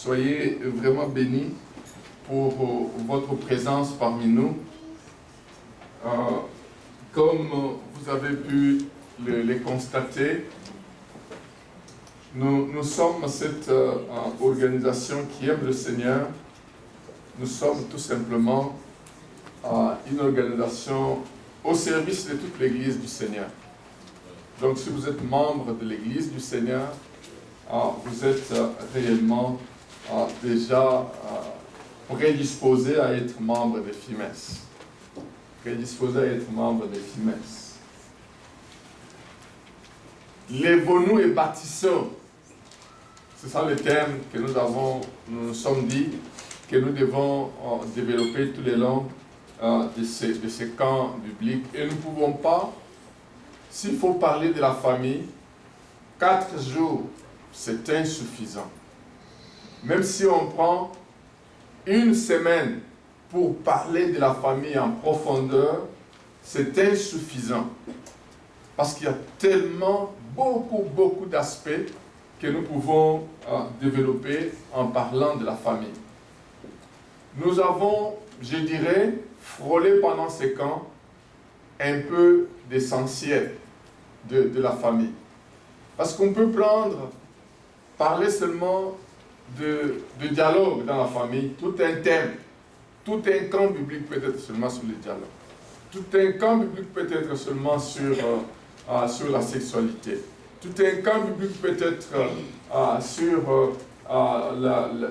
Soyez vraiment bénis pour votre présence parmi nous. Comme vous avez pu les constater, nous sommes cette organisation qui aime le Seigneur. Nous sommes tout simplement une organisation au service de toute l'Église du Seigneur. Donc si vous êtes membre de l'Église du Seigneur, vous êtes réellement déjà prédisposé à être membre des FIMES. Prédisposé à être membre des FIMES. Lèvons-nous et bâtissons. C'est ça le thème que nous nous sommes dit, que nous devons développer tout le long de ces camps bibliques. Et nous ne pouvons pas, s'il faut parler de la famille, 4 jours, c'est insuffisant. Même si on prend une semaine pour parler de la famille en profondeur, c'est insuffisant. Parce qu'il y a tellement, beaucoup d'aspects que nous pouvons développer en parlant de la famille. Nous avons, je dirais, frôlé pendant ces camps un peu d'essentiel de la famille. Parce qu'on peut parler seulement de dialogue dans la famille, tout un thème, tout un camp biblique peut être seulement sur le dialogue. Tout un camp biblique peut être seulement sur la sexualité. Tout un camp biblique peut être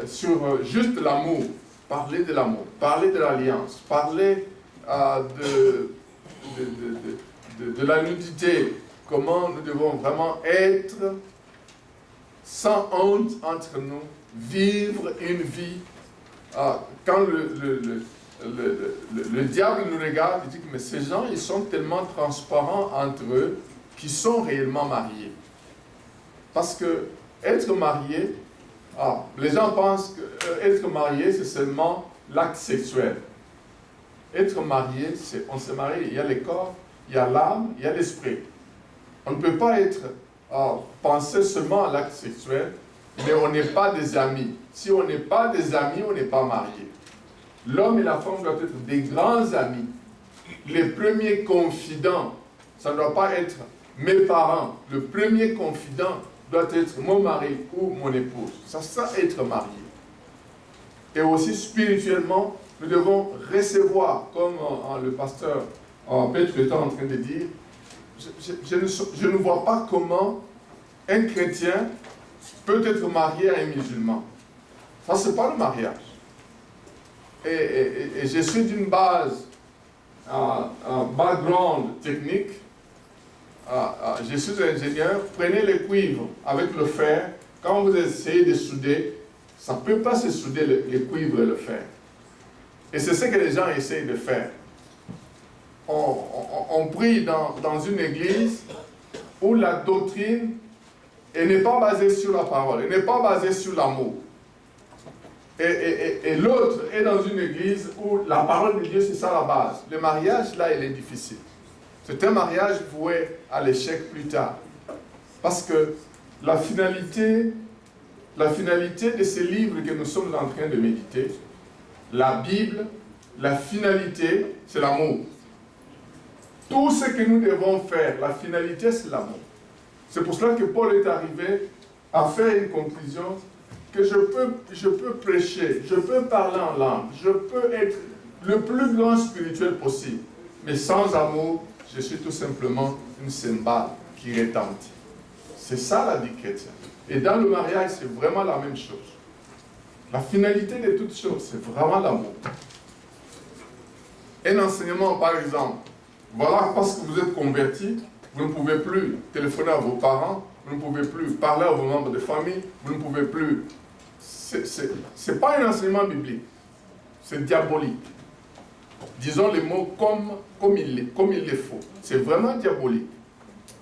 sur juste l'amour, parler de l'amour, parler de l'alliance, parler de la nudité, comment nous devons vraiment être sans honte entre nous, vivre une vie. Quand le diable nous regarde, il dit que mais ces gens, ils sont tellement transparents entre eux qu'ils sont réellement mariés. Parce que être marié, les gens pensent que être marié, c'est seulement l'acte sexuel. Être marié, on se marie, il y a le corps, il y a l'âme, il y a l'esprit. On ne peut pas penser seulement à l'acte sexuel, mais on n'est pas des amis. Si on n'est pas des amis, on n'est pas mariés. L'homme et la femme doivent être des grands amis. Les premiers confidents, ça ne doit pas être mes parents. Le premier confident doit être mon mari ou mon épouse. Ça, être marié. Et aussi spirituellement, nous devons recevoir, comme le pasteur Petre était en train de dire, je ne vois pas comment un chrétien peut être marié à un musulman. Ça, ce n'est pas le mariage. Et je suis d'une base, un background technique. Je suis ingénieur. Prenez le cuivre avec le fer. Quand vous essayez de souder, ça ne peut pas se souder le cuivre et le fer. Et c'est ce que les gens essayent de faire. On prie dans une église où la doctrine n'est pas basée sur la parole, elle n'est pas basée sur l'amour. Et l'autre est dans une église où la parole de Dieu, c'est ça la base. Le mariage, là, il est difficile. C'est un mariage voué à l'échec plus tard. Parce que la finalité de ces livres que nous sommes en train de méditer, la Bible, la finalité, c'est l'amour. Tout ce que nous devons faire, la finalité, c'est l'amour. C'est pour cela que Paul est arrivé à faire une conclusion que je peux prêcher, je peux parler en langue, je peux être le plus grand spirituel possible. Mais sans amour, je suis tout simplement une cymbale qui retentit. C'est ça la vie chrétienne. Et dans le mariage, c'est vraiment la même chose. La finalité de toute chose, c'est vraiment l'amour. Un enseignement, par exemple, voilà, parce que vous êtes converti, vous ne pouvez plus téléphoner à vos parents, vous ne pouvez plus parler à vos membres de famille, vous ne pouvez plus. Ce n'est pas un enseignement biblique, c'est diabolique. Disons les mots comme il les faut. C'est vraiment diabolique.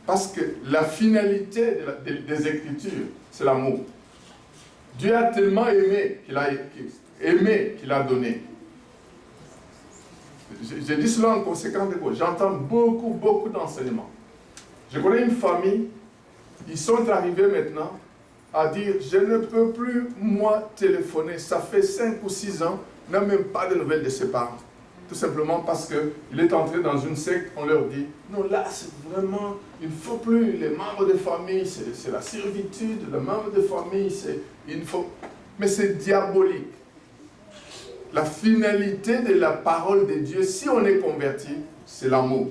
Parce que la finalité des Écritures, c'est l'amour. Dieu a tellement aimé qu'il a donné. Je dis cela en conséquence de quoi? J'entends beaucoup d'enseignements. Je connais une famille, ils sont arrivés maintenant à dire, je ne peux plus, moi, téléphoner. Ça fait 5 ou 6 ans, n'a même pas de nouvelles de ses parents. Tout simplement parce qu'il est entré dans une secte, on leur dit, non, là, c'est vraiment, il ne faut plus, les membres de famille, c'est la servitude, les membres de famille, il faut... Mais c'est diabolique. La finalité de la parole de Dieu, si on est converti, c'est l'amour.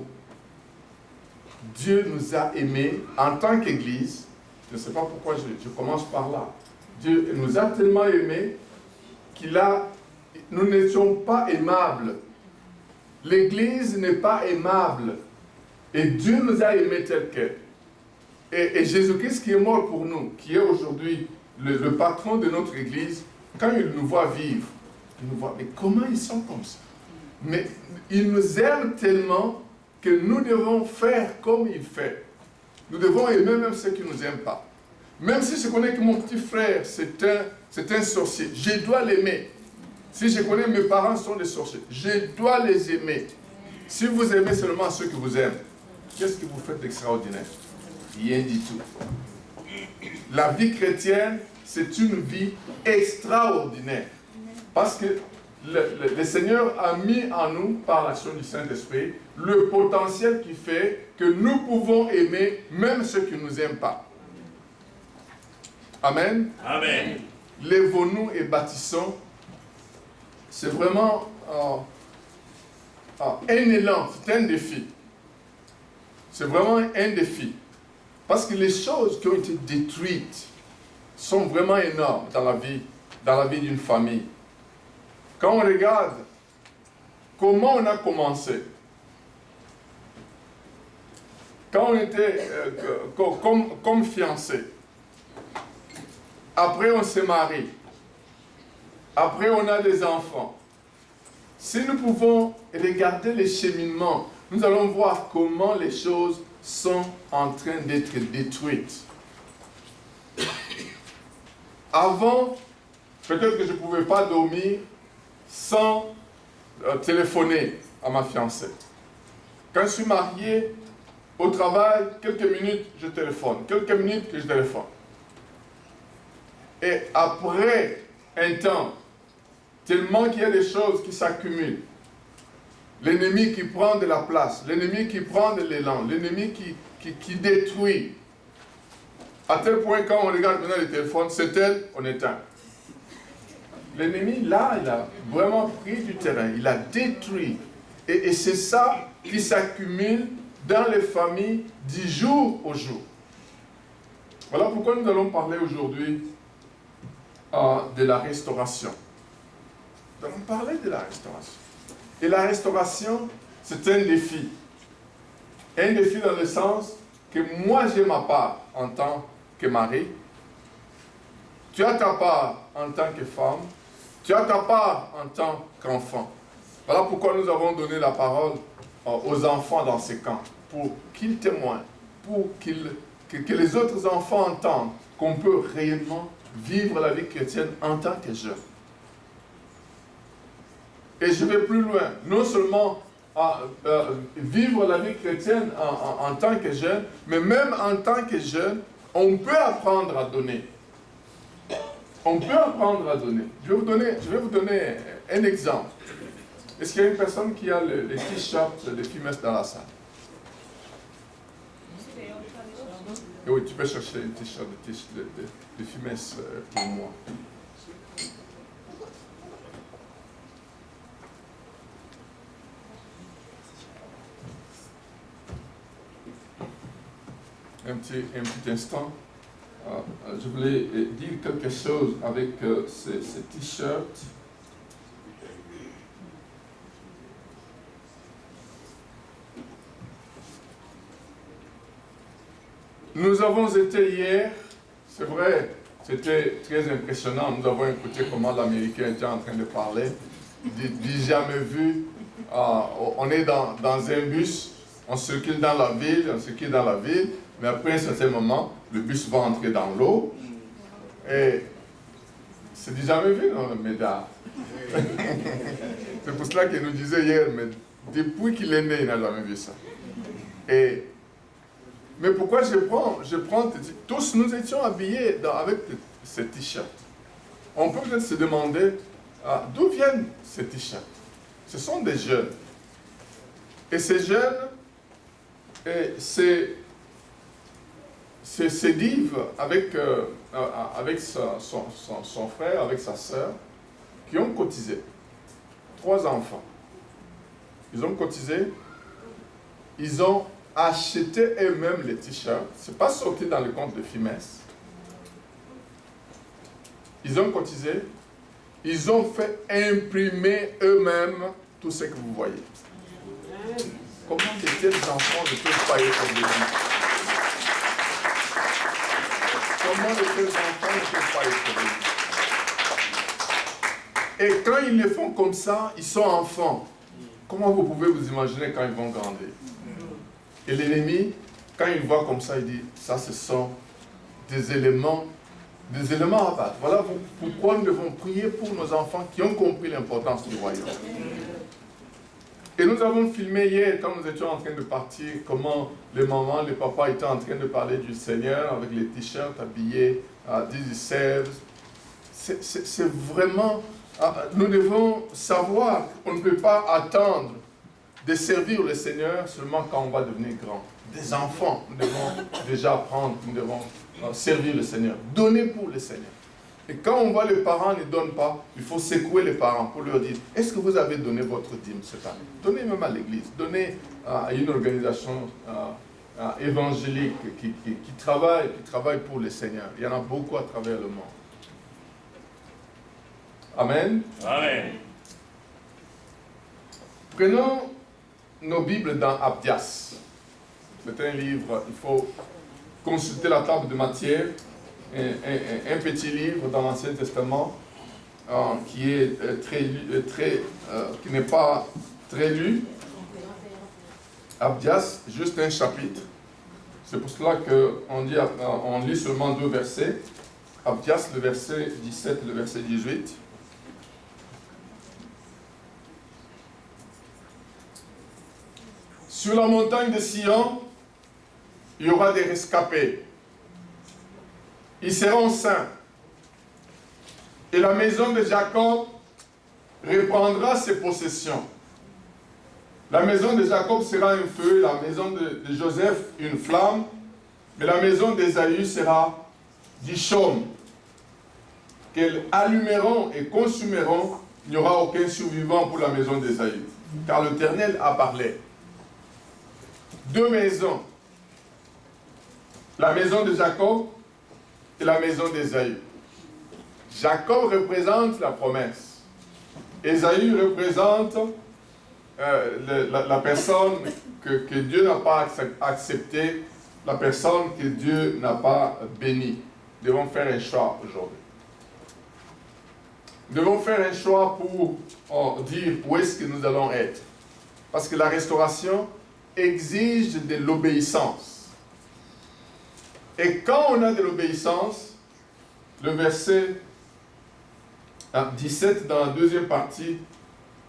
Dieu nous a aimés en tant qu'Église. Je ne sais pas pourquoi je commence par là. Dieu nous a tellement aimés nous n'étions pas aimables. L'Église n'est pas aimable. Et Dieu nous a aimés tel quel. Et Jésus-Christ qui est mort pour nous, qui est aujourd'hui le patron de notre Église, quand il nous voit vivre, il nous voit, mais comment ils sont comme ça? Mais il nous aime tellement que nous devons faire comme il fait. Nous devons aimer même ceux qui ne nous aiment pas. Même si je connais que mon petit frère, c'est un sorcier, je dois l'aimer. Si je connais mes parents sont des sorciers, je dois les aimer. Si vous aimez seulement ceux qui vous aiment, qu'est-ce que vous faites d'extraordinaire? Rien du tout. La vie chrétienne, c'est une vie extraordinaire. Parce que le Seigneur a mis en nous, par l'action du Saint-Esprit, le potentiel qui fait que nous pouvons aimer même ceux qui ne nous aiment pas. Amen. Amen. Lèvons-nous et bâtissons. C'est vraiment un élan, c'est un défi. C'est vraiment un défi. Parce que les choses qui ont été détruites sont vraiment énormes dans la vie d'une famille. Quand on regarde comment on a commencé, quand on était comme fiancés, après on s'est marié, après on a des enfants. Si nous pouvons regarder les cheminements, nous allons voir comment les choses sont en train d'être détruites. Avant, peut-être que je ne pouvais pas dormir sans téléphoner à ma fiancée. Quand je suis marié, au travail, quelques minutes, je téléphone. Quelques minutes que je téléphone. Et après un temps, tellement qu'il y a des choses qui s'accumulent, l'ennemi qui prend de la place, l'ennemi qui prend de l'élan, l'ennemi qui détruit, à tel point quand on regarde maintenant les téléphones, c'est elle, on éteint. L'ennemi, là, il a vraiment pris du terrain, il a détruit. Et c'est ça qui s'accumule dans les familles du jour au jour. Voilà pourquoi nous allons parler aujourd'hui de la restauration. Nous allons parler de la restauration. Et la restauration, c'est un défi. Un défi dans le sens que moi j'ai ma part en tant que mari, tu as ta part en tant que femme, tu as ta part en tant qu'enfant. Voilà pourquoi nous avons donné la parole aux enfants dans ces camps, pour qu'ils témoignent, pour que les autres enfants entendent qu'on peut réellement vivre la vie chrétienne en tant que jeune. Et je vais plus loin, non seulement vivre la vie chrétienne en tant que jeune, mais même en tant que jeune, on peut apprendre à donner. On peut apprendre à donner. Je vais vous donner un exemple. Est-ce qu'il y a une personne qui a les t-shirts de Fimes dans la salle? Et oui, tu peux chercher un t-shirt de Fimes pour moi. Un petit instant. Je voulais dire quelque chose avec ces t-shirts. Nous avons été hier, c'est vrai, c'était très impressionnant. Nous avons écouté comment l'Américain était en train de parler. Du jamais vu. On est dans un bus, on circule dans la ville, mais après un certain moment, le bus va entrer dans l'eau. Et c'est du jamais vu dans le média. C'est pour cela qu'il nous disait hier, mais depuis qu'il est né, il n'a jamais vu ça. Et Mais pourquoi je prends, tous nous étions habillés avec ces t-shirts. On peut peut-être se demander d'où viennent ces t-shirts. Ce sont des jeunes. Et ces jeunes, c'est Div avec son frère, avec sa sœur, qui ont cotisé. 3 enfants. Ils ont cotisé. Ils ont acheté eux-mêmes les t-shirts. Ce n'est pas sorti dans le compte de FIMES. Ils ont cotisé. Ils ont fait imprimer eux-mêmes tout ce que vous voyez. Comment de tels enfants ne peuvent pas être bénis? Comment de tels enfants ne peuvent pas être bénis? Et quand ils le font comme ça, ils sont enfants. Comment vous pouvez vous imaginer quand ils vont grandir? Et l'ennemi, quand il voit comme ça, il dit, ça ce sont des éléments à battre. Voilà pourquoi nous devons prier pour nos enfants qui ont compris l'importance du royaume. Et nous avons filmé hier, quand nous étions en train de partir, comment les mamans, les papas étaient en train de parler du Seigneur avec les t-shirts habillés à This c'est vraiment... Nous devons savoir qu'on ne peut pas attendre de servir le Seigneur seulement quand on va devenir grand. Des enfants, nous devons déjà apprendre, nous devons servir le Seigneur, donner pour le Seigneur. Et quand on voit les parents ne donnent pas, il faut secouer les parents pour leur dire, est-ce que vous avez donné votre dîme cette année? Donnez même à l'église, donnez à une organisation évangélique qui travaille pour le Seigneur. Il y en a beaucoup à travers le monde. Amen. Amen. Prenons nos Bibles dans Abdias. C'est un livre, il faut consulter la table de matière, un petit livre dans l'Ancien Testament qui est qui n'est pas très lu. Abdias, juste un chapitre. C'est pour cela qu'on lit seulement 2 versets. Abdias, le verset 17 et le verset 18. Sur la montagne de Sion, il y aura des rescapés. Ils seront saints. Et la maison de Jacob reprendra ses possessions. La maison de Jacob sera un feu, la maison de Joseph une flamme, mais la maison d'Ésaü sera du chaume, qu'elles allumeront et consumeront. Il n'y aura aucun survivant pour la maison d'Ésaü, car l'Éternel a parlé. 2 maisons, la maison de Jacob et la maison d'Ésaü. Jacob représente la promesse. Ésaü représente la personne que Dieu n'a pas acceptée, la personne que Dieu n'a pas bénie. Nous devons faire un choix aujourd'hui. Nous devons faire un choix pour dire où est-ce que nous allons être. Parce que la restauration exige de l'obéissance. Et quand on a de l'obéissance, le verset 17 dans la deuxième partie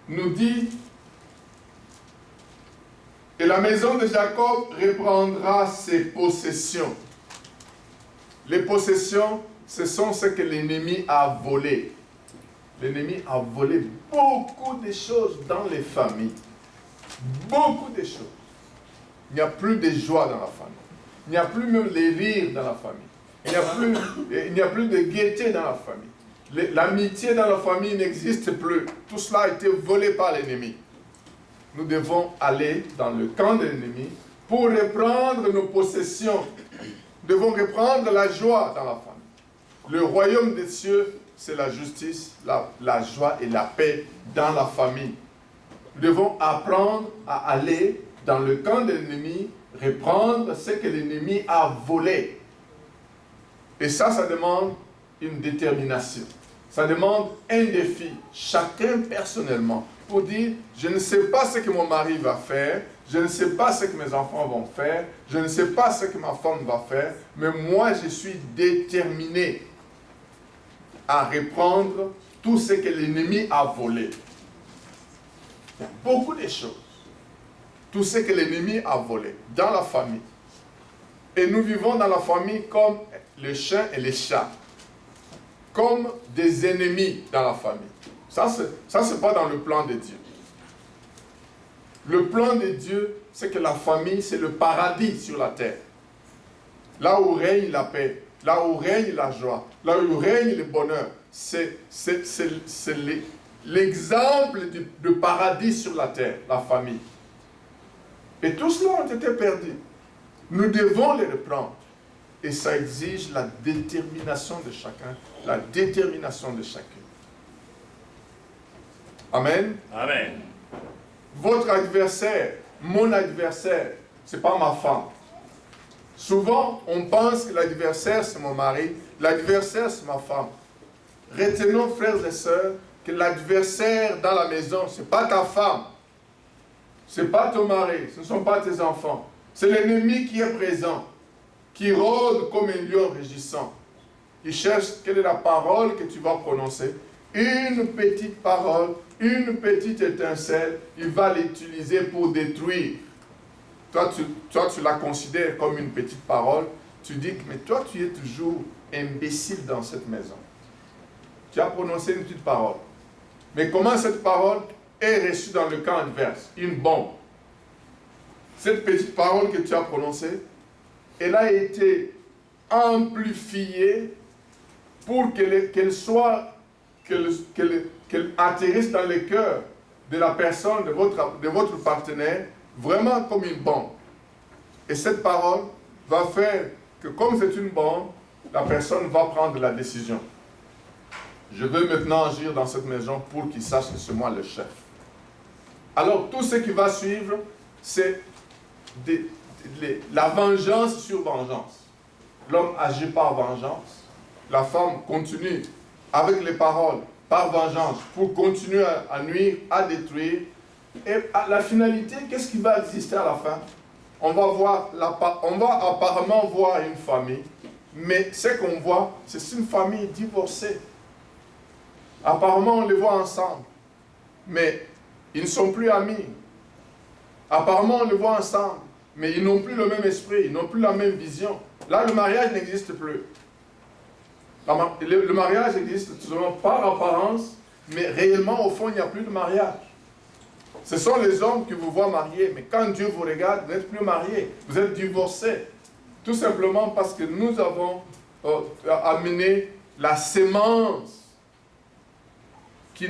nous dit: et la maison de Jacob reprendra ses possessions. Les possessions, ce sont ce que l'ennemi a volé. L'ennemi a volé beaucoup de choses dans les familles. Beaucoup de choses. Il n'y a plus de joie dans la famille. Il n'y a plus même les rires dans la famille. Il n'y a plus de gaieté dans la famille. L'amitié dans la famille n'existe plus. Tout cela a été volé par l'ennemi. Nous devons aller dans le camp de l'ennemi pour reprendre nos possessions. Nous devons reprendre la joie dans la famille. Le royaume des cieux, c'est la justice, la joie et la paix dans la famille. Nous devons apprendre à aller dans le camp de l'ennemi, reprendre ce que l'ennemi a volé. Et ça demande une détermination. Ça demande un défi, chacun personnellement, pour dire, je ne sais pas ce que mon mari va faire, je ne sais pas ce que mes enfants vont faire, je ne sais pas ce que ma femme va faire, mais moi je suis déterminé à reprendre tout ce que l'ennemi a volé. Il y a beaucoup de choses. Tout ce que l'ennemi a volé dans la famille, Et nous vivons dans la famille comme les chiens et les chats. Comme des ennemis dans la famille. Ça, c'est pas dans le plan de Dieu. Le plan de Dieu, c'est que la famille, c'est le paradis sur la terre. Là où règne la paix, là où règne la joie, là où règne le bonheur. C'est l'exemple de paradis sur la terre, la famille. Et tout cela ont été perdus. Nous devons les reprendre. Et ça exige la détermination de chacun, la détermination de chacun. Amen. Amen. Votre adversaire, mon adversaire, ce n'est pas ma femme. Souvent, on pense que l'adversaire, c'est mon mari, l'adversaire, c'est ma femme. Retenons, frères et sœurs, que l'adversaire dans la maison, ce n'est pas ta femme, ce n'est pas ton mari, ce ne sont pas tes enfants. C'est l'ennemi qui est présent, qui rôde comme un lion rugissant. Il cherche quelle est la parole que tu vas prononcer. Une petite parole, une petite étincelle, il va l'utiliser pour détruire. Toi, tu la considères comme une petite parole. Tu dis, mais toi, tu es toujours imbécile dans cette maison. Tu as prononcé une petite parole. Mais comment cette parole est reçue dans le camp adverse? Une bombe. Cette petite parole que tu as prononcée, elle a été amplifiée pour qu'elle atterrisse dans le cœur de la personne, de votre partenaire, vraiment comme une bombe. Et cette parole va faire que comme c'est une bombe, la personne va prendre la décision. Je veux maintenant agir dans cette maison pour qu'il sache que c'est moi le chef. Alors tout ce qui va suivre, c'est la vengeance sur vengeance. L'homme agit par vengeance. La femme continue avec les paroles, par vengeance, pour continuer à nuire, à détruire. Et à la finalité, qu'est-ce qui va exister à la fin? On va apparemment voir une famille, mais ce qu'on voit, c'est une famille divorcée. Apparemment, on les voit ensemble, mais ils ne sont plus amis. Apparemment, on les voit ensemble, mais ils n'ont plus le même esprit, ils n'ont plus la même vision. Là, le mariage n'existe plus. Le mariage existe tout simplement par apparence, mais réellement, au fond, il n'y a plus de mariage. Ce sont les hommes qui vous voient mariés, mais quand Dieu vous regarde, vous n'êtes plus mariés, vous êtes divorcés. Tout simplement parce que nous avons amené la sémence qui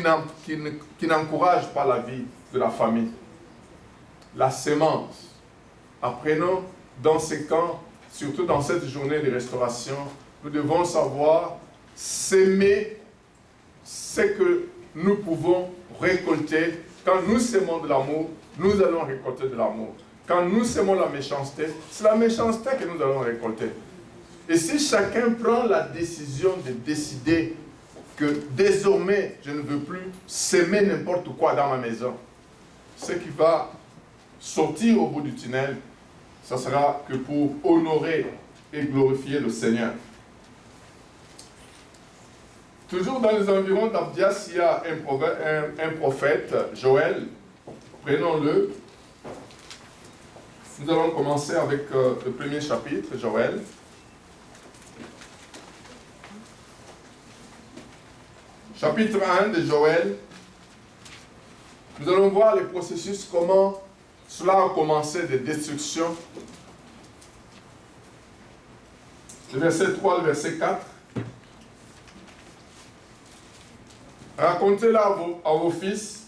n'encourage pas la vie de la famille. La sémence. Apprenons dans ces camps, surtout dans cette journée de restauration, nous devons savoir s'aimer ce que nous pouvons récolter. Quand nous sémons de l'amour, nous allons récolter de l'amour. Quand nous sémons la méchanceté, c'est la méchanceté que nous allons récolter. Et si chacun prend la décision de décider que désormais, je ne veux plus s'aimer n'importe quoi dans ma maison, ce qui va sortir au bout du tunnel, ça sera que pour honorer et glorifier le Seigneur. Toujours dans les environs d'Abdias, il y a un prophète, Joël. Prenons-le. Nous allons commencer avec le premier chapitre, Joël. Chapitre 1 de Joël. Nous allons voir le processus, comment cela a commencé de destruction. Le verset 3, le verset 4. Racontez-la à vos fils,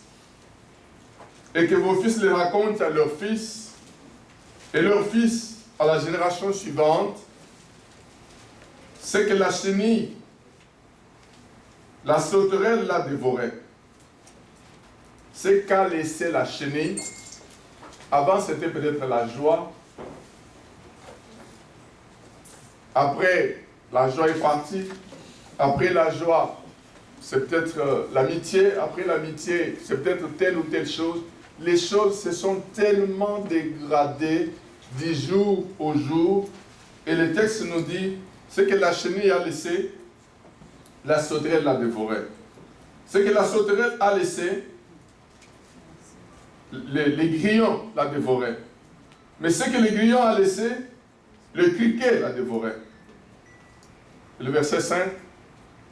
et que vos fils les racontent à leurs fils, et leurs fils à la génération suivante. C'est que la chenille, la sauterelle l'a dévoré. C'est qu'a laissé la chenille. Avant, c'était peut-être la joie. Après, la joie est partie. Après la joie, c'est peut-être l'amitié. Après l'amitié, c'est peut-être telle ou telle chose. Les choses se sont tellement dégradées du jour au jour. Et le texte nous dit, ce que la chenille a laissé, la sauterelle l'a dévoré. Ce que la sauterelle a laissé, les grillons l'a dévoré. Mais ce que les grillons a laissé, Le criquet l'a dévoré. Le verset 5.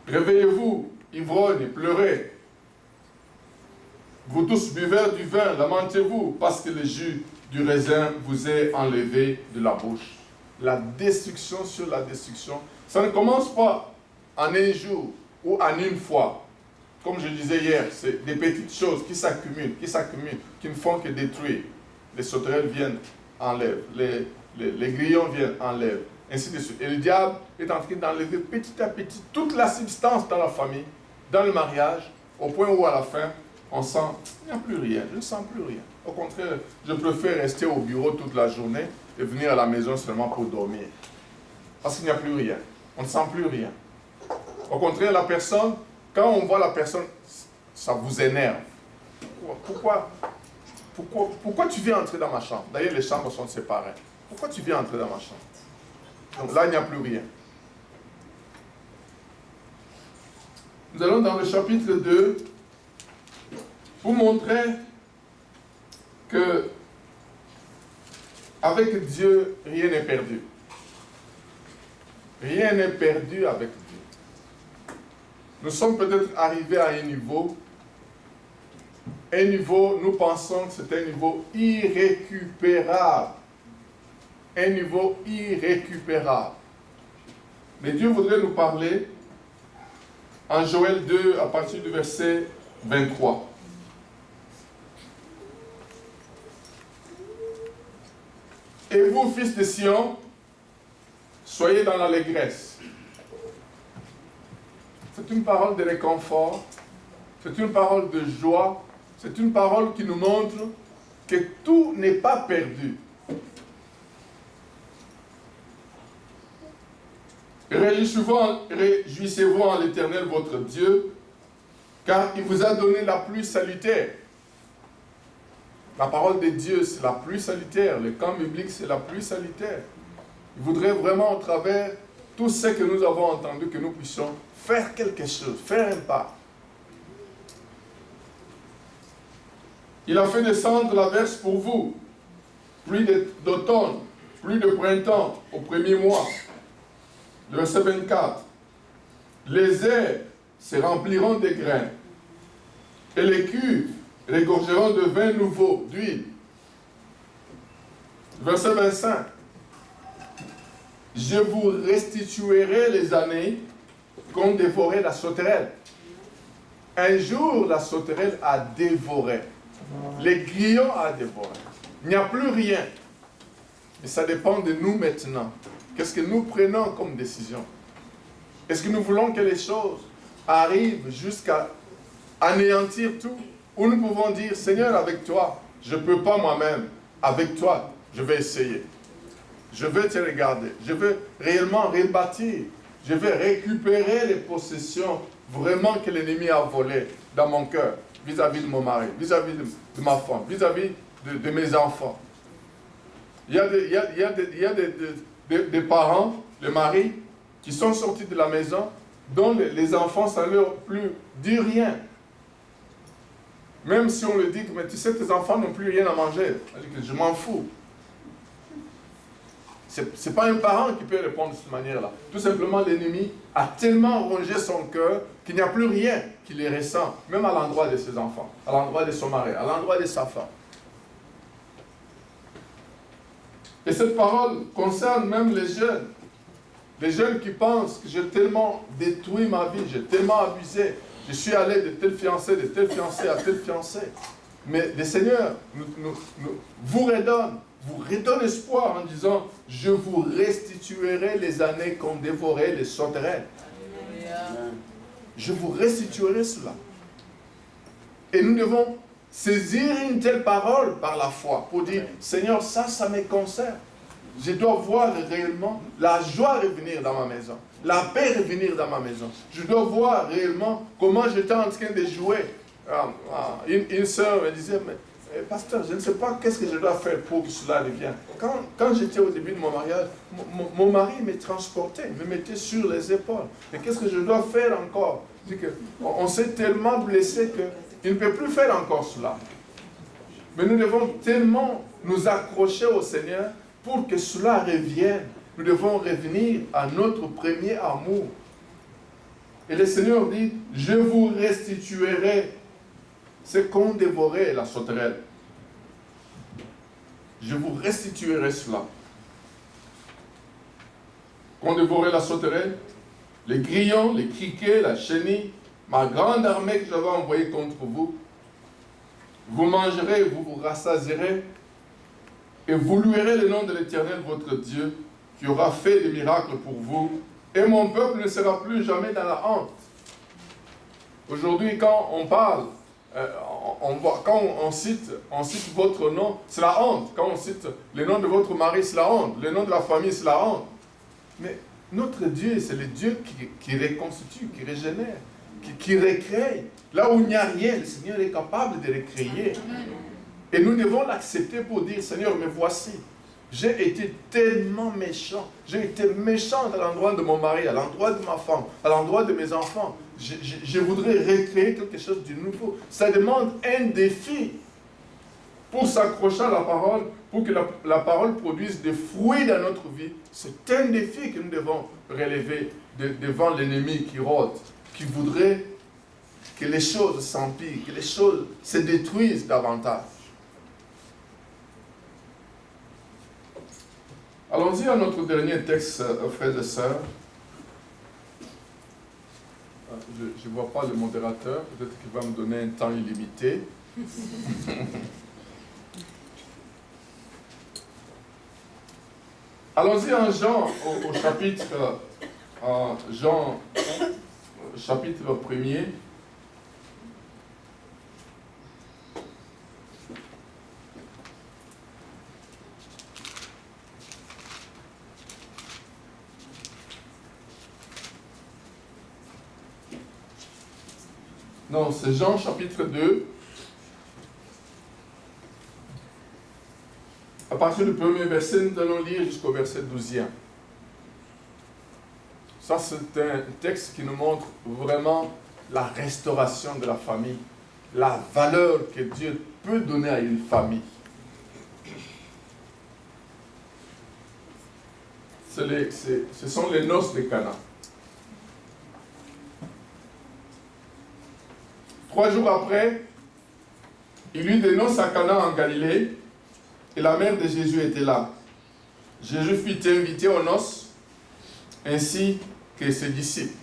Réveillez-vous, ivrognes, et pleurez. Vous tous buvez du vin, lamentez-vous, parce que le jus du raisin vous est enlevé de la bouche. La destruction sur la destruction. Ça ne commence pas en un jour ou en une fois. Comme je disais hier, c'est des petites choses qui s'accumulent, qui ne font que détruire. Les sauterelles viennent, enlèvent. Les grillons viennent, enlèvent. Ainsi de suite. Et le diable est en train d'enlever petit à petit toute la substance dans la famille, dans le mariage, au point où à la fin, on sent, il n'y a plus rien, je ne sens plus rien. Au contraire, je préfère rester au bureau toute la journée et venir à la maison seulement pour dormir. Parce qu'il n'y a plus rien. On ne sent plus rien. Au contraire, la personne, quand on voit la personne, ça vous énerve. Pourquoi tu viens entrer dans ma chambre? D'ailleurs, les chambres sont séparées. Pourquoi tu viens entrer dans ma chambre? Donc là, il n'y a plus rien. Nous allons dans le chapitre 2 pour montrer que avec Dieu, rien n'est perdu. Rien n'est perdu avec Dieu. Nous sommes peut-être arrivés à un niveau, nous pensons que c'est un niveau irrécupérable. Un niveau irrécupérable. Mais Dieu voudrait nous parler en Joël 2 à partir du verset 23. Et vous, fils de Sion, soyez dans l'allégresse. C'est une parole de réconfort, c'est une parole de joie, c'est une parole qui nous montre que tout n'est pas perdu. Réjouissez-vous en l'Éternel votre Dieu, car il vous a donné la pluie salutaire. La parole de Dieu, c'est la pluie salutaire. Le camp biblique, c'est la pluie salutaire. Il voudrait vraiment, à travers tout ce que nous avons entendu, que nous puissions faire quelque chose, faire un pas. Il a fait descendre la verse pour vous, pluie d'automne, pluie de printemps, au premier mois. Le verset 24. Les airs se rempliront de grains, et les cuves regorgeront de vin nouveau, d'huile. Verset 25. Je vous restituerai les années qu'ont dévoré la sauterelle. Un jour, la sauterelle a dévoré. Les grillons a dévoré. Il n'y a plus rien. Et ça dépend de nous maintenant. Qu'est-ce que nous prenons comme décision? Est-ce que nous voulons que les choses arrivent jusqu'à anéantir tout? Ou nous pouvons dire, Seigneur, avec toi, je ne peux pas moi-même. Avec toi, je vais essayer. Je vais te regarder. Je vais réellement rebâtir. Je vais récupérer les possessions vraiment que l'ennemi a volées dans mon cœur, vis-à-vis de mon mari, vis-à-vis de ma femme, vis-à-vis de mes enfants. Il y a des parents, les maris, qui sont sortis de la maison, dont les enfants, ça ne leur plus dit rien. Même si on le dit, mais tu sais, tes enfants n'ont plus rien à manger. Je m'en fous. Ce n'est pas un parent qui peut répondre de cette manière-là. Tout simplement, l'ennemi a tellement rongé son cœur qu'il n'y a plus rien qui les ressent, même à l'endroit de ses enfants, à l'endroit de son mari, à l'endroit de sa femme. Et cette parole concerne même les jeunes. Les jeunes qui pensent que j'ai tellement détruit ma vie, j'ai tellement abusé, je suis allé de tel fiancé à tel fiancé. Mais le Seigneur vous redonne espoir en disant, je vous restituerai les années qu'ont dévoré les sauterelles. Je vous restituerai cela. Et nous devons saisir une telle parole par la foi pour dire, Seigneur, ça me concerne. Je dois voir réellement la joie revenir dans ma maison, la paix revenir dans ma maison. Je dois voir réellement comment j'étais en train de jouer. Une sœur me disait, mais pasteur, je ne sais pas qu'est-ce que je dois faire pour que cela revienne. Quand j'étais au début de mon mariage, mon mari me transportait, me mettait sur les épaules. Mais qu'est-ce que je dois faire encore? On s'est tellement blessé qu'il ne peut plus faire encore cela. Mais nous devons tellement nous accrocher au Seigneur pour que cela revienne Nous devons revenir à notre premier amour. Et le Seigneur dit, je vous restituerai ce qu'ont dévoré la sauterelle. Je vous restituerai cela. Qu'ont dévoré la sauterelle, les grillons, les criquets, la chenille, ma grande armée que j'avais envoyée contre vous. Vous mangerez, vous vous rassasierez, et vous louerez le nom de l'Éternel, votre Dieu, qui aura fait des miracles pour vous, et mon peuple ne sera plus jamais dans la honte. Aujourd'hui, quand on parle, quand on cite votre nom, c'est la honte. Quand on cite le nom de votre mari, c'est la honte. Le nom de la famille, c'est la honte. Mais notre Dieu, c'est le Dieu qui reconstitue, qui régénère, qui recrée. Là où il n'y a rien, le Seigneur est capable de recréer. Et nous devons l'accepter pour dire, Seigneur, me voici. J'ai été tellement méchant. J'ai été méchant à l'endroit de mon mari, à l'endroit de ma femme, à l'endroit de mes enfants. Je voudrais recréer quelque chose de nouveau. Ça demande un défi pour s'accrocher à la parole, pour que la parole produise des fruits dans notre vie. C'est un défi que nous devons relever devant l'ennemi qui rôde, qui voudrait que les choses s'empirent, que les choses se détruisent davantage. Allons-y à notre dernier texte, frères et sœurs. Je ne vois pas le modérateur, peut-être qu'il va me donner un temps illimité. Allons-y en Jean, au chapitre, Jean, chapitre 1er. Non, c'est Jean chapitre 2. À partir du premier verset, nous allons lire jusqu'au verset 12e. Ça, c'est un texte qui nous montre vraiment la restauration de la famille, la valeur que Dieu peut donner à une famille. Ce sont les noces de Cana. 3 jours après, il y eut des noces à Cana en Galilée, et la mère de Jésus était là. Jésus fut invité aux noces, ainsi que ses disciples.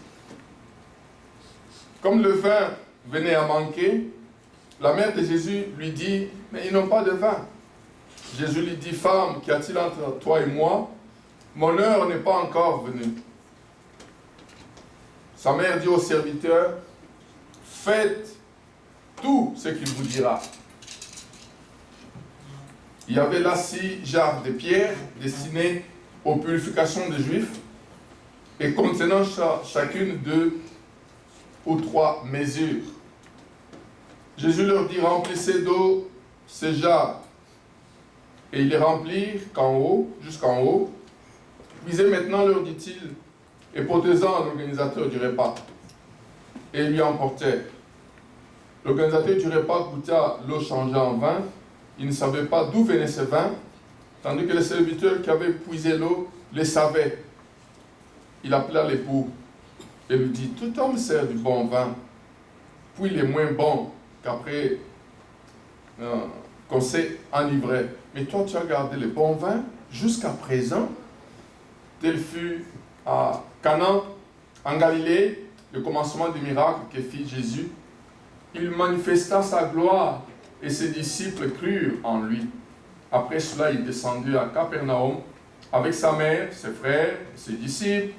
Comme le vin venait à manquer, la mère de Jésus lui dit, « Mais ils n'ont pas de vin. » Jésus lui dit, « Femme, qu'y a-t-il entre toi et moi? Mon heure n'est pas encore venue. » Sa mère dit au serviteur, « Faites tout ce qu'il vous dira. » Il y avait là 6 jarres de pierre destinées aux purifications des Juifs et contenant chacune 2 ou 3 mesures. Jésus leur dit, remplissez d'eau ces jarres. Et ils les remplirent jusqu'en haut. Puisez maintenant, leur dit-il, et portez-en à l'organisateur du repas. Et ils lui emportèrent. L'organisateur du repas goûta l'eau changée en vin. Il ne savait pas d'où venait ce vin, tandis que le serviteur qui avait puisé l'eau le savait. Il appela l'époux et lui dit, tout homme sert du bon vin, puis il est moins bon qu'après qu'on s'est enivré. Mais toi, tu as gardé le bon vin jusqu'à présent. Tel fut à Cana, en Galilée, le commencement du miracle que fit Jésus. Il manifesta sa gloire et ses disciples crurent en lui. Après cela, il descendit à Capernaum avec sa mère, ses frères, ses disciples,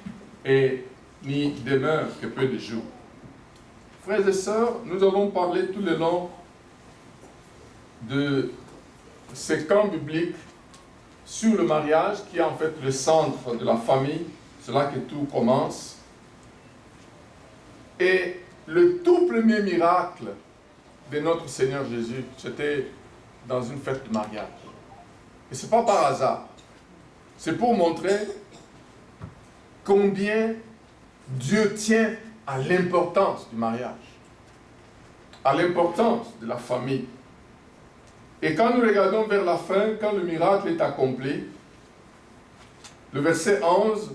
et n'y demeure que peu de jours. Frères et sœurs, nous avons parlé tout le long de ce camp biblique sur le mariage, qui est en fait le centre de la famille. C'est là que tout commence. Et le tout premier miracle de notre Seigneur Jésus, c'était dans une fête de mariage. Et ce n'est pas par hasard. C'est pour montrer combien Dieu tient à l'importance du mariage, à l'importance de la famille. Et quand nous regardons vers la fin, quand le miracle est accompli, Le verset 11,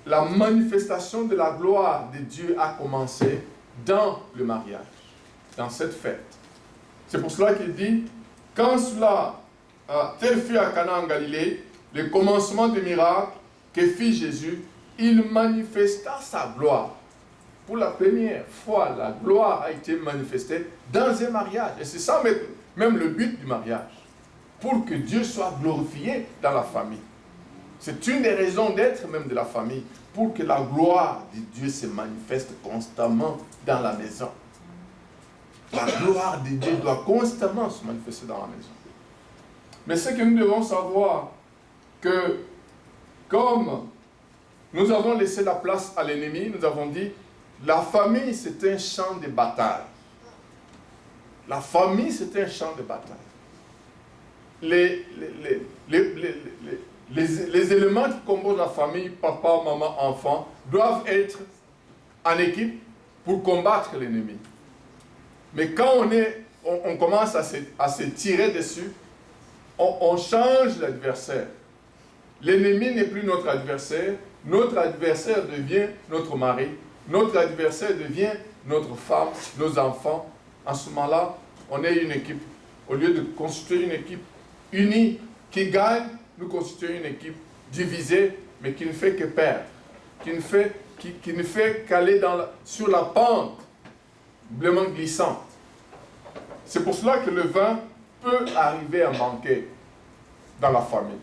la manifestation de la gloire de Dieu a commencé dans le mariage, dans cette fête. C'est pour cela qu'il dit, quand cela, tel fut à Cana en Galilée, le commencement des miracles que fit Jésus, il manifesta sa gloire. Pour la première fois, la gloire a été manifestée dans un mariage. Et c'est ça même le but du mariage. Pour que Dieu soit glorifié dans la famille. C'est une des raisons d'être même de la famille. Pour que la gloire de Dieu se manifeste constamment dans la maison. La gloire de Dieu doit constamment se manifester dans la maison. Mais ce que nous devons savoir, que comme nous avons laissé la place à l'ennemi, nous avons dit, la famille c'est un champ de bataille. La famille c'est un champ de bataille. Les éléments qui composent la famille, papa, maman, enfant, doivent être en équipe pour combattre l'ennemi. Mais quand on commence à se tirer dessus, on change l'adversaire. L'ennemi n'est plus notre adversaire devient notre mari, notre adversaire devient notre femme, nos enfants. En ce moment-là, on est une équipe. Au lieu de constituer une équipe unie qui gagne, nous constituons une équipe divisée, mais qui ne fait que perdre, qui ne fait qu'aller sur la pente vraiment glissante. C'est pour cela que le vin peut arriver à manquer dans la famille.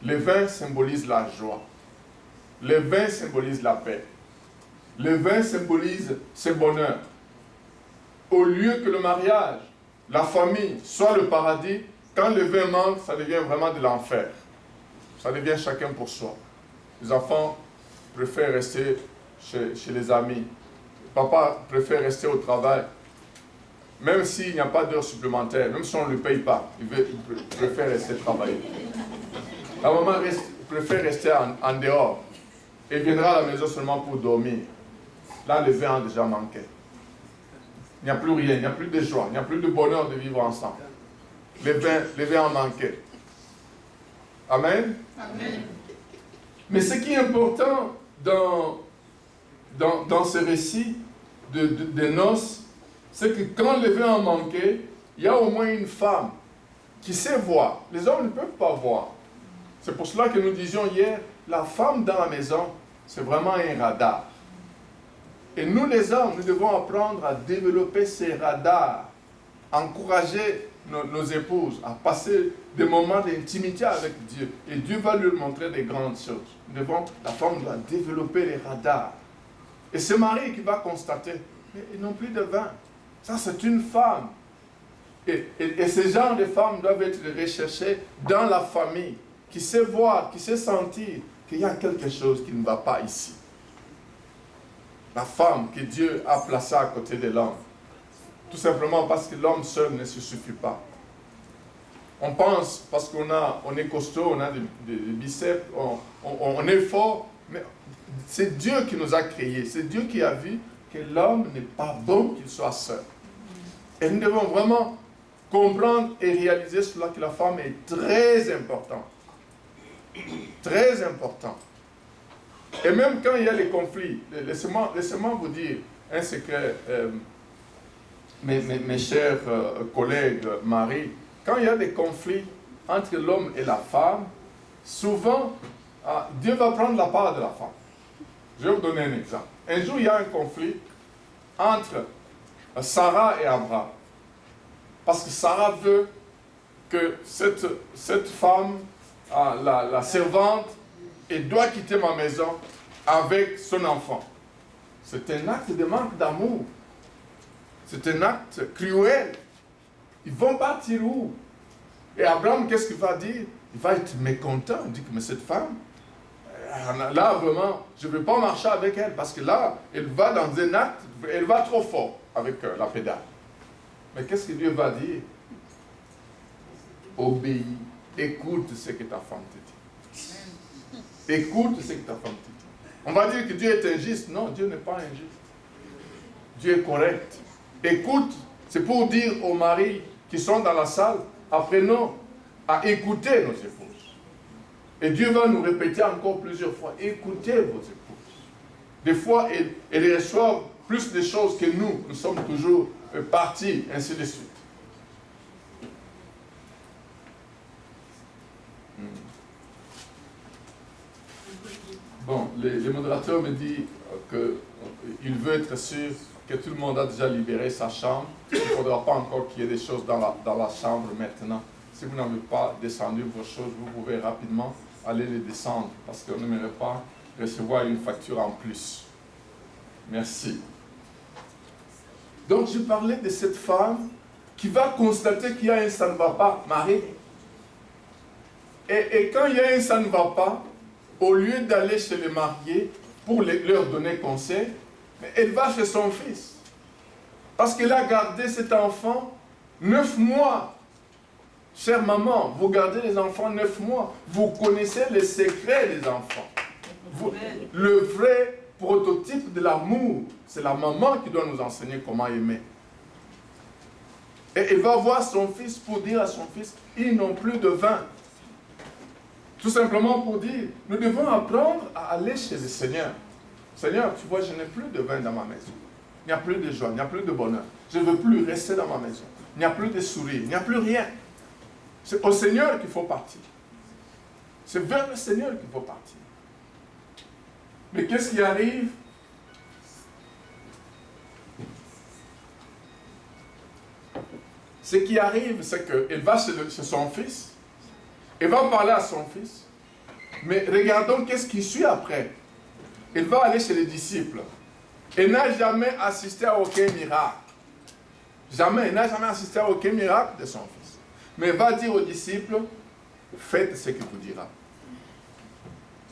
Le vin symbolise la joie. Le vin symbolise la paix. Le vin symbolise ce bonheur. Au lieu que le mariage, la famille, soit le paradis, quand le vin manque, ça devient vraiment de l'enfer. Ça devient chacun pour soi. Les enfants préfèrent rester chez les amis. Papa préfère rester au travail. Même s'il n'y a pas d'heures supplémentaires, même si on ne le paye pas, il préfère rester travailler. La maman préfère rester en dehors et viendra à la maison seulement pour dormir. Là, le vin a déjà manqué. Il n'y a plus rien, il n'y a plus de joie, il n'y a plus de bonheur de vivre ensemble. Le vin a manqué. Amen? Amen. Mais ce qui est important dans ce récit de noces, c'est que quand le vin a manqué, il y a au moins une femme qui sait voir. Les hommes ne peuvent pas voir. C'est pour cela que nous disions hier, la femme dans la maison, c'est vraiment un radar. Et nous les hommes, nous devons apprendre à développer ces radars, encourager nos épouses à passer des moments d'intimité avec Dieu. Et Dieu va lui montrer des grandes choses. La femme doit développer les radars. Et ce mari qui va constater, mais ils n'ont plus de vin. Ça, c'est une femme. Et ce genre de femmes doivent être recherchées dans la famille, qui sait voir, qui sait sentir qu'il y a quelque chose qui ne va pas ici. La femme que Dieu a placée à côté de l'homme. Tout simplement parce que l'homme seul ne se suffit pas. On pense, parce qu'on est costaud, on a des biceps, on est fort, mais c'est Dieu qui nous a créés. C'est Dieu qui a vu que l'homme n'est pas bon qu'il soit seul. Et nous devons vraiment comprendre et réaliser cela, que la femme est très importante. Très importante. Et même quand il y a les conflits, laissez-moi vous dire un secret, mes chers collègues, Marie, quand il y a des conflits entre l'homme et la femme, souvent, Dieu va prendre la part de la femme. Je vais vous donner un exemple. Un jour, il y a un conflit entre Sarah et Abraham. Parce que Sarah veut que cette femme, la servante, elle doit quitter ma maison avec son enfant. C'est un acte de manque d'amour. C'est un acte cruel. Ils vont partir où? Et Abraham, qu'est-ce qu'il va dire? Il va être mécontent. Il dit que mais cette femme, là vraiment, je ne veux pas marcher avec elle parce que là, elle va dans un acte, elle va trop fort avec la pédale. Mais qu'est-ce que Dieu va dire? Obéis. Écoute ce que ta femme te dit. Écoute ce que ta femme te dit. On va dire que Dieu est injuste. Non, Dieu n'est pas injuste. Dieu est correct. Écoute, c'est pour dire aux maris qui sont dans la salle, apprenons à écouter nos épouses. Et Dieu va nous répéter encore plusieurs fois, écoutez vos épouses. Des fois, elles reçoivent plus de choses que nous. Nous sommes toujours partis, ainsi de suite. Bon, les modérateurs me disent qu'il veut être sûr que tout le monde a déjà libéré sa chambre. Il ne faudra pas encore qu'il y ait des choses dans la chambre maintenant. Si vous n'avez pas descendu vos choses, vous pouvez rapidement aller les descendre parce qu'on n'aimerait pas recevoir une facture en plus. Merci. Donc, je parlais de cette femme qui va constater qu'il y a un ça ne va pas, Marie. Et quand il y a un ça ne va pas, au lieu d'aller chez les mariés pour leur donner conseil, elle va chez son fils. Parce qu'elle a gardé cet enfant 9 mois. Chère maman, vous gardez les enfants 9 mois. Vous connaissez les secrets des enfants. Le vrai prototype de l'amour, c'est la maman qui doit nous enseigner comment aimer. Et elle va voir son fils pour dire à son fils, ils n'ont plus de vin. Tout simplement pour dire, nous devons apprendre à aller chez le Seigneur. Seigneur, tu vois, je n'ai plus de vin dans ma maison. Il n'y a plus de joie, il n'y a plus de bonheur. Je ne veux plus rester dans ma maison. Il n'y a plus de sourire, il n'y a plus rien. C'est au Seigneur qu'il faut partir. C'est vers le Seigneur qu'il faut partir. Mais qu'est-ce qui arrive? Ce qui arrive, c'est qu'elle va chez son fils. Elle va parler à son fils. Mais regardons qu'est-ce qui suit après. Elle va aller chez les disciples. Elle n'a jamais assisté à aucun miracle. Jamais. Elle n'a jamais assisté à aucun miracle de son fils. Mais elle va dire aux disciples, faites ce qu'il vous dira.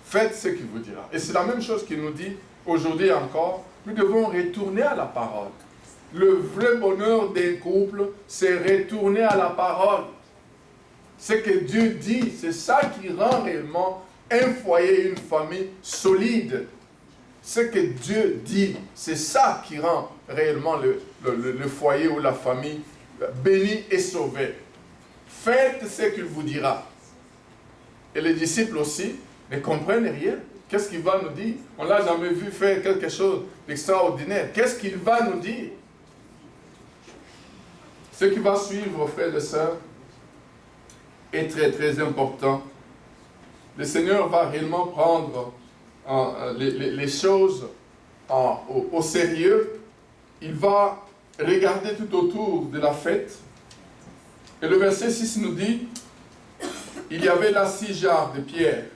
Faites ce qu'il vous dira. Et c'est la même chose qu'il nous dit aujourd'hui encore. Nous devons retourner à la parole. Le vrai bonheur d'un couple, c'est retourner à la parole. Ce que Dieu dit, c'est ça qui rend réellement un foyer, une famille solide. Ce que Dieu dit, c'est ça qui rend réellement le foyer ou la famille bénie et sauvée. Faites ce qu'il vous dira. Et les disciples aussi ne comprennent rien. Qu'est-ce qu'il va nous dire? On ne l'a jamais vu faire quelque chose d'extraordinaire. Qu'est-ce qu'il va nous dire? Ce qui va suivre, frères et sœurs, est très très important. Le Seigneur va réellement prendre les choses au sérieux. Il va regarder tout autour de la fête. Et le verset 6 nous dit, il y avait là 6 jarres de pierre.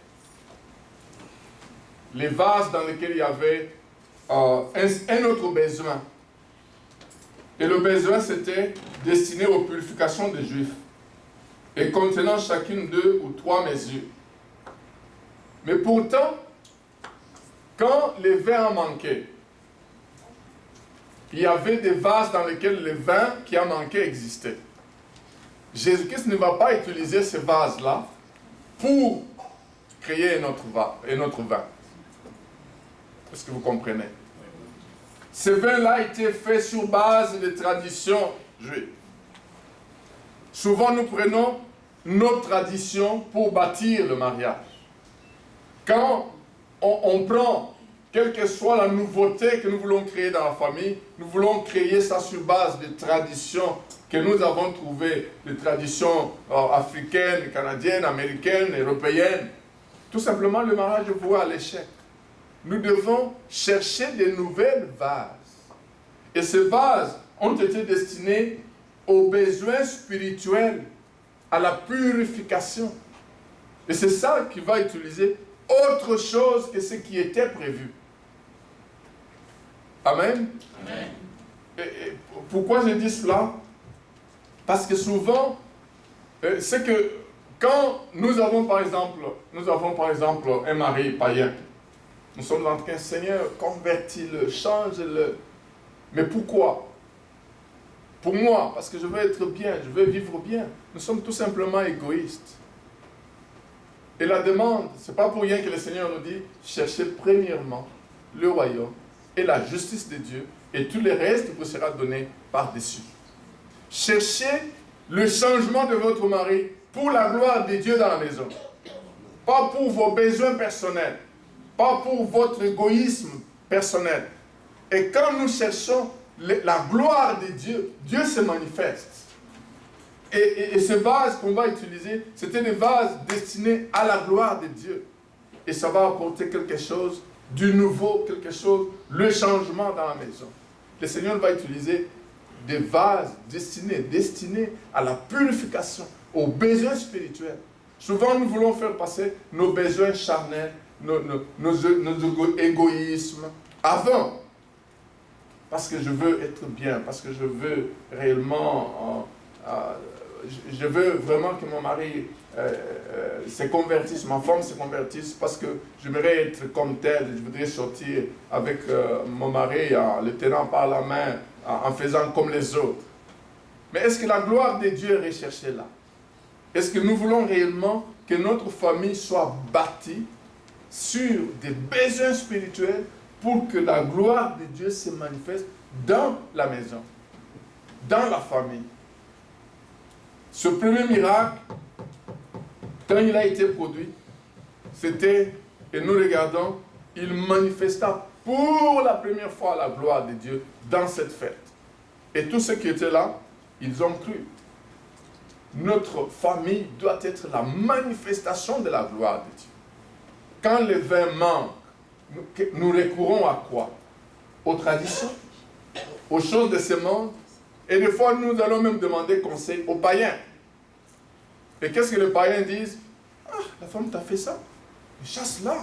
Les vases dans lesquels il y avait un autre besoin. Et le besoin, c'était destiné aux purifications des Juifs. Et contenant chacune 2 ou 3 mesures. Mais pourtant, quand les vins en manquaient, il y avait des vases dans lesquels le vin qui a manqué existait. Jésus-Christ ne va pas utiliser ces vases-là pour créer un autre vin. Est-ce que vous comprenez? Ce vin-là a été fait sur base de traditions juives. Souvent, nous prenons nos traditions pour bâtir le mariage. Quand on prend, quelle que soit la nouveauté que nous voulons créer dans la famille, nous voulons créer ça sur base de traditions que nous avons trouvées, des traditions africaines, canadiennes, américaines, européennes. Tout simplement, le mariage voit à l'échec. Nous devons chercher de nouvelles vases. Et ces vases ont été destinés aux besoins spirituels, à la purification. Et c'est ça qui va utiliser autre chose que ce qui était prévu. Amen. Amen. Et pourquoi je dis cela? Parce que souvent, c'est que quand nous avons par exemple un mari païen, nous sommes en train, Seigneur, convertis-le, change-le. Mais pourquoi? Pour moi, parce que je veux être bien, je veux vivre bien. Nous sommes tout simplement égoïstes. Et la demande, ce n'est pas pour rien que le Seigneur nous dit, cherchez premièrement le royaume et la justice de Dieu, et tout le reste vous sera donné par-dessus. Cherchez le changement de votre mari pour la gloire de Dieu dans la maison. pas pour vos besoins personnels, pas pour votre égoïsme personnel. Et quand nous cherchons la gloire de Dieu, Dieu se manifeste. Et ce vase qu'on va utiliser, c'était des vases destinés à la gloire de Dieu. Et ça va apporter quelque chose du nouveau, quelque chose, le changement dans la maison. Le Seigneur va utiliser des vases destinés à la purification, aux besoins spirituels. Souvent, nous voulons faire passer nos besoins charnels, nos égoïsmes avant. Parce que je veux être bien, parce que je veux réellement... je veux vraiment que mon mari se convertisse, ma femme se convertisse, parce que j'aimerais être comme tel, je voudrais sortir avec mon mari en le tenant par la main, en faisant comme les autres. Mais est-ce que la gloire de Dieu est recherchée là? Est-ce que nous voulons réellement que notre famille soit bâtie sur des besoins spirituels pour que la gloire de Dieu se manifeste dans la maison, dans la famille? Ce premier miracle, quand il a été produit, c'était, et nous regardons, il manifesta pour la première fois la gloire de Dieu dans cette fête. Et tous ceux qui étaient là, ils ont cru. Notre famille doit être la manifestation de la gloire de Dieu. Quand le vin manque, nous recourons à quoi? Aux traditions, aux choses de ce monde. Et des fois, nous allons même demander conseil aux païens. Et qu'est-ce que les païens disent? Ah, la femme t'a fait ça. Chasse-la.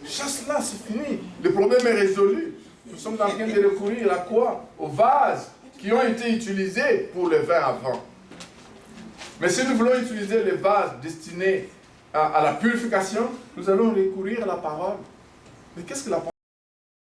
Chasse-la, c'est fini. Le problème est résolu. Nous sommes en train de recourir à quoi? Aux vases qui ont été utilisés pour le vin avant. Mais si nous voulons utiliser les vases destinés à la purification, nous allons recourir à la parole. Mais qu'est-ce que la parole?